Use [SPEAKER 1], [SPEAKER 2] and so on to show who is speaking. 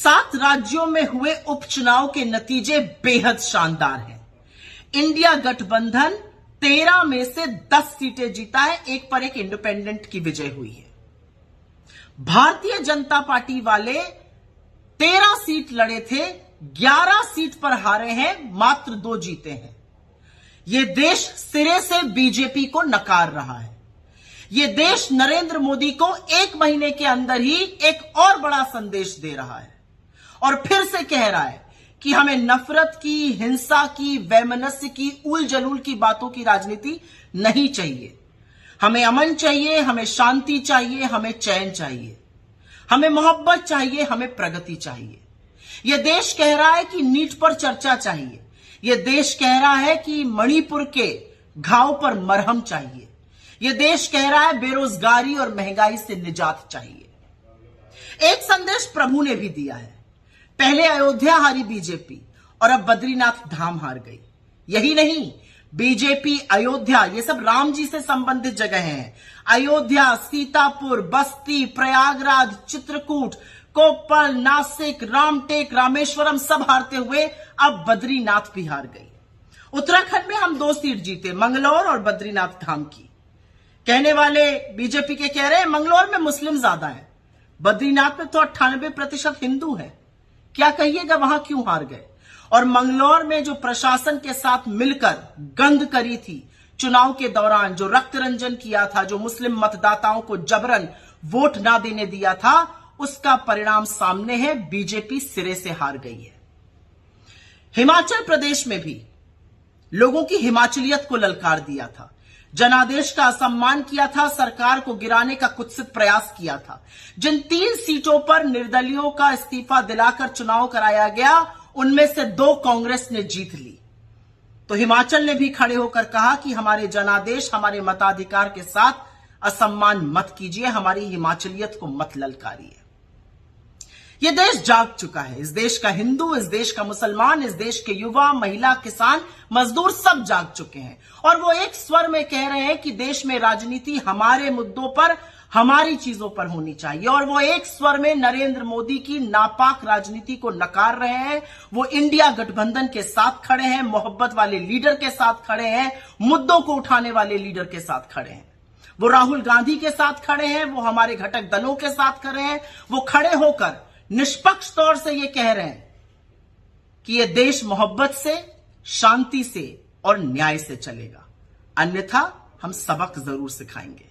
[SPEAKER 1] 7 राज्यों में हुए उपचुनाव के नतीजे बेहद शानदार हैं। इंडिया गठबंधन 13 में से 10 सीटें जीता है, एक पर एक इंडिपेंडेंट की विजय हुई है। भारतीय जनता पार्टी वाले 13 सीट लड़े थे, 11 सीट पर हारे हैं, मात्र 2 जीते हैं। यह देश सिरे से बीजेपी को नकार रहा है। यह देश नरेंद्र मोदी को 1 महीने के अंदर ही एक और बड़ा संदेश दे रहा है और फिर से कह रहा है कि हमें नफरत की, हिंसा की, वैमनस्य की, उल जलूल की बातों की राजनीति नहीं चाहिए। हमें अमन चाहिए, हमें शांति चाहिए, हमें चैन चाहिए, हमें मोहब्बत चाहिए, हमें प्रगति चाहिए। यह देश कह रहा है कि नीट पर चर्चा चाहिए। यह देश कह रहा है कि मणिपुर के घाव पर मरहम चाहिए। यह देश कह रहा है बेरोजगारी और महंगाई से निजात चाहिए। एक संदेश प्रभु ने भी दिया है। पहले अयोध्या हारी बीजेपी और अब बद्रीनाथ धाम हार गई। यही नहीं, बीजेपी अयोध्या, ये सब राम जी से संबंधित जगह हैं। अयोध्या, सीतापुर, बस्ती, प्रयागराज, चित्रकूट, कोप्पल, नासिक, रामटेक, रामेश्वरम सब हारते हुए अब बद्रीनाथ भी हार गई। उत्तराखंड में हम 2 सीट जीते, मंगलौर और बद्रीनाथ धाम की। कहने वाले बीजेपी के कह रहे हैं मंगलौर में मुस्लिम ज्यादा है, बद्रीनाथ में तो 98% हिंदू है। क्या कहिएगा, वहां क्यों हार गए? और मंगलौर में जो प्रशासन के साथ मिलकर गंद करी थी चुनाव के दौरान, जो रक्त रंजन किया था, जो मुस्लिम मतदाताओं को जबरन वोट ना देने दिया था, उसका परिणाम सामने है। बीजेपी सिरे से हार गई है। हिमाचल प्रदेश में भी लोगों की हिमाचलियत को ललकार दिया था, जनादेश का असम्मान किया था, सरकार को गिराने का कुत्सित प्रयास किया था। जिन 3 सीटों पर निर्दलियों का इस्तीफा दिलाकर चुनाव कराया गया, उनमें से 2 कांग्रेस ने जीत ली। तो हिमाचल ने भी खड़े होकर कहा कि हमारे जनादेश, हमारे मताधिकार के साथ असम्मान मत कीजिए, हमारी हिमाचलियत को मत ललकारिए। यह देश जाग चुका है। इस देश का हिंदू, इस देश का मुसलमान, इस देश के युवा, महिला, किसान, मजदूर सब जाग चुके हैं और वो एक स्वर में कह रहे हैं कि देश में राजनीति हमारे मुद्दों पर, हमारी चीजों पर होनी चाहिए। और वो एक स्वर में नरेंद्र मोदी की नापाक राजनीति को नकार रहे हैं। वो इंडिया गठबंधन के साथ खड़े हैं, मोहब्बत वाले लीडर के साथ खड़े हैं, मुद्दों को उठाने वाले लीडर के साथ खड़े हैं। वो राहुल गांधी के साथ खड़े हैं, वो हमारे घटक दलों के साथ खड़े हैं। वो खड़े होकर निष्पक्ष तौर से ये कह रहे हैं कि ये देश मोहब्बत से, शांति से और न्याय से चलेगा, अन्यथा हम सबक जरूर सिखाएंगे।